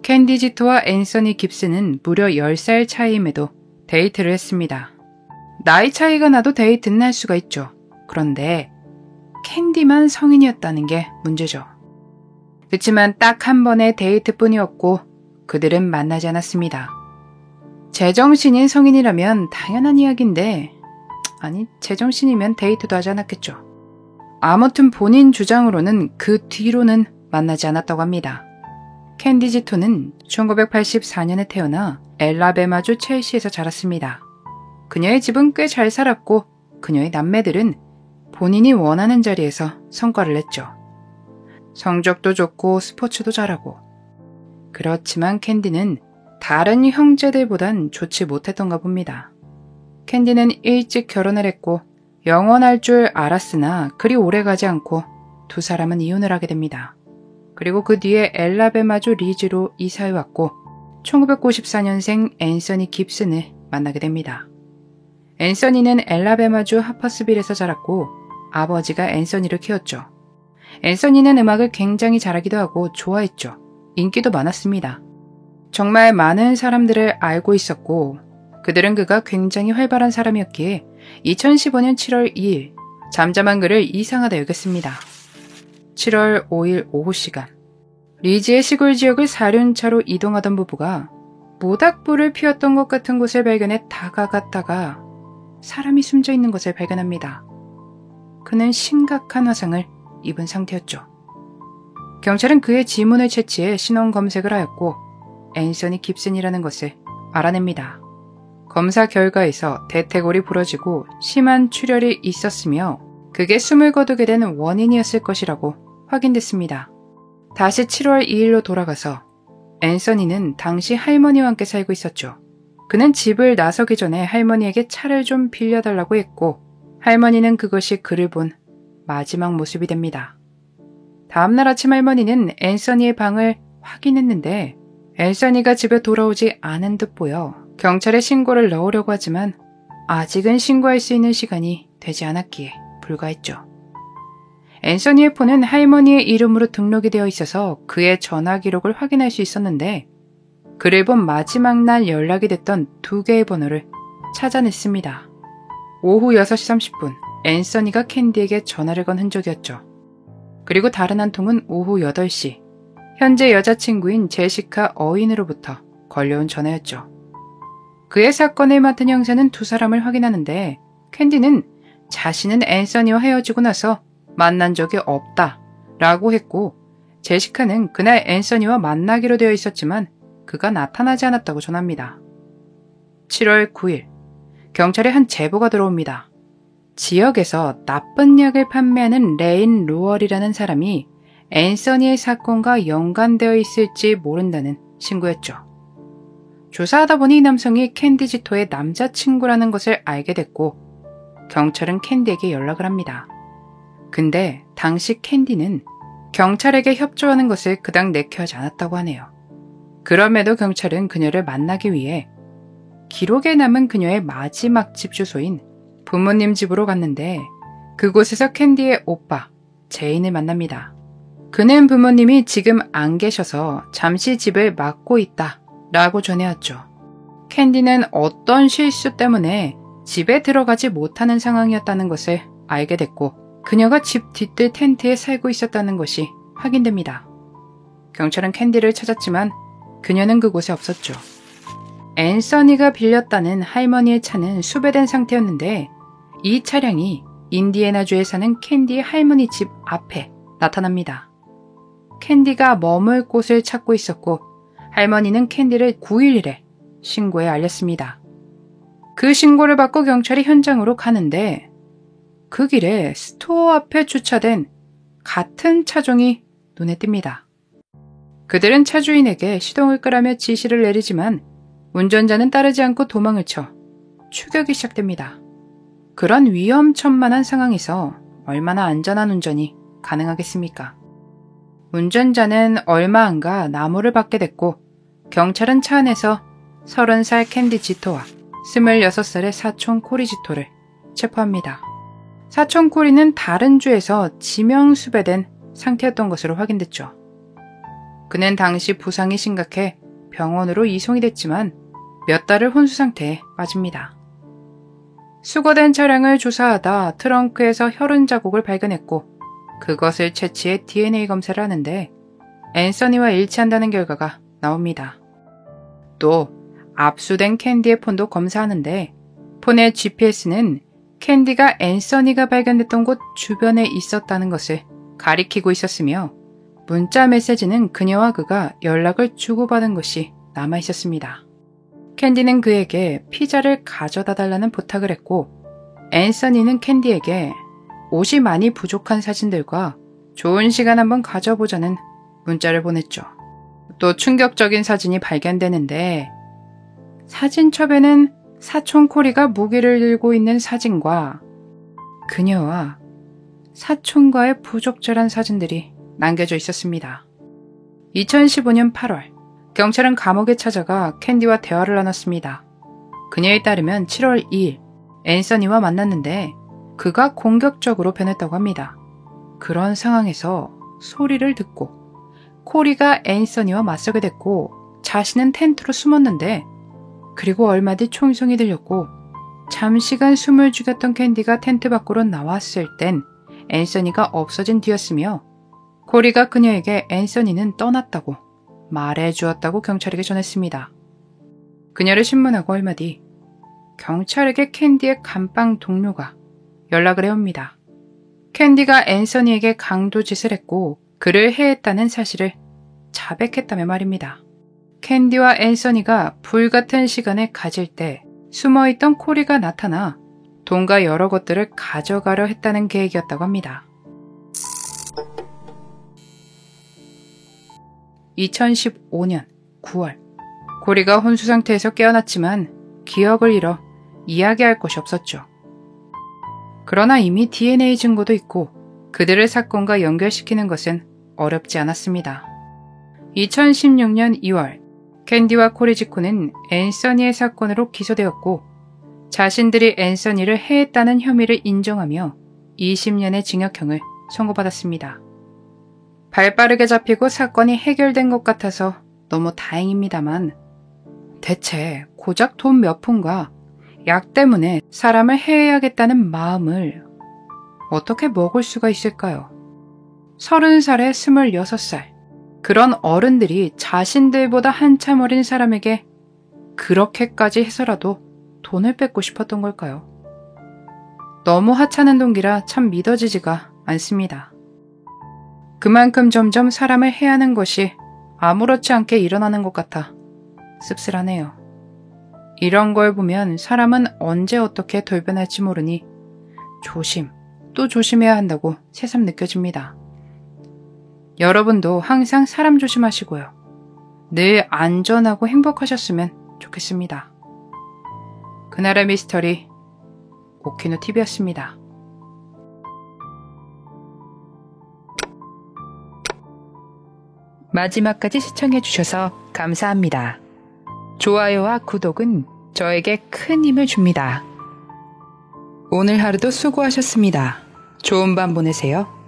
캔디 지토와 앤서니 깁슨은 무려 10살 차이임에도 데이트를 했습니다. 나이 차이가 나도 데이트는 할 수가 있죠. 그런데 캔디만 성인이었다는 게 문제죠. 그치만 딱 한 번의 데이트뿐이었고 그들은 만나지 않았습니다. 제정신인 성인이라면 당연한 이야기인데 아니 제정신이면 데이트도 하지 않았겠죠. 아무튼 본인 주장으로는 그 뒤로는 만나지 않았다고 합니다. 캔디 지토는 1984년에 태어나 엘라베마주 첼시에서 자랐습니다. 그녀의 집은 꽤 잘 살았고 그녀의 남매들은 본인이 원하는 자리에서 성과를 냈죠. 성적도 좋고 스포츠도 잘하고. 그렇지만 캔디는 다른 형제들보단 좋지 못했던가 봅니다. 캔디는 일찍 결혼을 했고 영원할 줄 알았으나 그리 오래가지 않고 두 사람은 이혼을 하게 됩니다. 그리고 그 뒤에 엘라베마주 리즈로 이사해왔고 1994년생 앤서니 깁슨을 만나게 됩니다. 앤서니는 엘라베마주 하퍼스빌에서 자랐고 아버지가 앤서니를 키웠죠. 앤서니는 음악을 굉장히 잘하기도 하고 좋아했죠. 인기도 많았습니다. 정말 많은 사람들을 알고 있었고 그들은 그가 굉장히 활발한 사람이었기에 2015년 7월 2일 잠잠한 그를 이상하다 여겼습니다. 7월 5일 오후 시간 리즈의 시골 지역을 사륜차로 이동하던 부부가 모닥불을 피웠던 것 같은 곳을 발견해 다가갔다가 사람이 숨져있는 것을 발견합니다. 그는 심각한 화상을 입은 상태였죠. 경찰은 그의 지문을 채취해 신원 검색을 하였고 앤서니 깁슨이라는 것을 알아냅니다. 검사 결과에서 대퇴골이 부러지고 심한 출혈이 있었으며 그게 숨을 거두게 된 원인이었을 것이라고 확인됐습니다. 다시 7월 2일로 돌아가서 앤서니는 당시 할머니와 함께 살고 있었죠. 그는 집을 나서기 전에 할머니에게 차를 좀 빌려달라고 했고 할머니는 그것이 그를 본 마지막 모습이 됩니다. 다음날 아침 할머니는 앤서니의 방을 확인했는데 앤서니가 집에 돌아오지 않은 듯 보여 경찰에 신고를 넣으려고 하지만 아직은 신고할 수 있는 시간이 되지 않았기에 불가했죠. 앤서니의 폰은 할머니의 이름으로 등록이 되어 있어서 그의 전화 기록을 확인할 수 있었는데 그를 본 마지막 날 연락이 됐던 2개의 번호를 찾아냈습니다. 오후 6시 30분 앤서니가 캔디에게 전화를 건 흔적이었죠. 그리고 다른 한 통은 오후 8시 현재 여자친구인 제시카 어인으로부터 걸려온 전화였죠. 그의 사건을 맡은 형사는 두 사람을 확인하는데 캔디는 자신은 앤서니와 헤어지고 나서 만난 적이 없다 라고 했고 제시카는 그날 앤서니와 만나기로 되어 있었지만 그가 나타나지 않았다고 전합니다. 7월 9일 경찰에 한 제보가 들어옵니다. 지역에서 나쁜 약을 판매하는 레인 로얼이라는 사람이 앤서니의 사건과 연관되어 있을지 모른다는 신고였죠. 조사하다 보니 이 남성이 캔디 지토의 남자친구라는 것을 알게 됐고 경찰은 캔디에게 연락을 합니다. 근데 당시 캔디는 경찰에게 협조하는 것을 그닥 내켜하지 않았다고 하네요. 그럼에도 경찰은 그녀를 만나기 위해 기록에 남은 그녀의 마지막 집 주소인 부모님 집으로 갔는데 그곳에서 캔디의 오빠 제인을 만납니다. 그는 부모님이 지금 안 계셔서 잠시 집을 맡고 있다 라고 전해왔죠. 캔디는 어떤 실수 때문에 집에 들어가지 못하는 상황이었다는 것을 알게 됐고 그녀가 집 뒤뜰 텐트에 살고 있었다는 것이 확인됩니다. 경찰은 캔디를 찾았지만 그녀는 그곳에 없었죠. 앤서니가 빌렸다는 할머니의 차는 수배된 상태였는데 이 차량이 인디애나주에 사는 캔디의 할머니 집 앞에 나타납니다. 캔디가 머물 곳을 찾고 있었고 할머니는 캔디를 911에 신고해 알렸습니다. 그 신고를 받고 경찰이 현장으로 가는데 그 길에 스토어 앞에 주차된 같은 차종이 눈에 띕니다. 그들은 차주인에게 시동을 끄라며 지시를 내리지만 운전자는 따르지 않고 도망을 쳐 추격이 시작됩니다. 그런 위험천만한 상황에서 얼마나 안전한 운전이 가능하겠습니까? 운전자는 얼마 안 가 나무를 받게 됐고 경찰은 차 안에서 30살 캔디 지토와 26살의 사촌 코리 지토를 체포합니다. 사촌 코리는 다른 주에서 지명수배된 상태였던 것으로 확인됐죠. 그는 당시 부상이 심각해 병원으로 이송이 됐지만 몇 달을 혼수 상태에 빠집니다. 수거된 차량을 조사하다 트렁크에서 혈흔 자국을 발견했고 그것을 채취해 DNA 검사를 하는데 앤서니와 일치한다는 결과가 나옵니다. 또 압수된 캔디의 폰도 검사하는데 폰의 GPS는 캔디가 앤서니가 발견됐던 곳 주변에 있었다는 것을 가리키고 있었으며 문자 메시지는 그녀와 그가 연락을 주고받은 것이 남아있었습니다. 캔디는 그에게 피자를 가져다 달라는 부탁을 했고 앤서니는 캔디에게 옷이 많이 부족한 사진들과 좋은 시간 한번 가져보자는 문자를 보냈죠. 또 충격적인 사진이 발견되는데 사진첩에는 사촌 코리가 무기를 들고 있는 사진과 그녀와 사촌과의 부적절한 사진들이 남겨져 있었습니다. 2015년 8월 경찰은 감옥에 찾아가 캔디와 대화를 나눴습니다. 그녀에 따르면 7월 2일 앤서니와 만났는데 그가 공격적으로 변했다고 합니다. 그런 상황에서 소리를 듣고 코리가 앤서니와 맞서게 됐고 자신은 텐트로 숨었는데 그리고 얼마 뒤 총성이 들렸고 잠시간 숨을 죽였던 캔디가 텐트 밖으로 나왔을 땐 앤서니가 없어진 뒤였으며 코리가 그녀에게 앤서니는 떠났다고 말해주었다고 경찰에게 전했습니다. 그녀를 신문하고 얼마 뒤 경찰에게 캔디의 감방 동료가 연락을 해옵니다. 캔디가 앤서니에게 강도짓을 했고 그를 해했다는 사실을 자백했다며 말입니다. 캔디와 앤서니가 불같은 시간을 가질 때 숨어있던 코리가 나타나 돈과 여러 것들을 가져가려 했다는 계획이었다고 합니다. 2015년 9월 코리가 혼수 상태에서 깨어났지만 기억을 잃어 이야기할 것이 없었죠. 그러나 이미 DNA 증거도 있고 그들을 사건과 연결시키는 것은 어렵지 않았습니다. 2016년 2월 캔디와 코리 지코는 앤서니의 사건으로 기소되었고 자신들이 앤서니를 해했다는 혐의를 인정하며 20년의 징역형을 선고받았습니다. 발빠르게 잡히고 사건이 해결된 것 같아서 너무 다행입니다만 대체 고작 돈 몇 푼과 약 때문에 사람을 해야겠다는 마음을 어떻게 먹을 수가 있을까요? 30살에 26살 그런 어른들이 자신들보다 한참 어린 사람에게 그렇게까지 해서라도 돈을 뺏고 싶었던 걸까요? 너무 하찮은 동기라 참 믿어지지가 않습니다. 그만큼 점점 사람을 해하는 것이 아무렇지 않게 일어나는 것 같아 씁쓸하네요. 이런 걸 보면 사람은 언제 어떻게 돌변할지 모르니 조심 또 조심해야 한다고 새삼 느껴집니다. 여러분도 항상 사람 조심하시고요. 늘 안전하고 행복하셨으면 좋겠습니다. 그날의 미스터리 오키노TV였습니다. 마지막까지 시청해주셔서 감사합니다. 좋아요와 구독은 저에게 큰 힘을 줍니다. 오늘 하루도 수고하셨습니다. 좋은 밤 보내세요.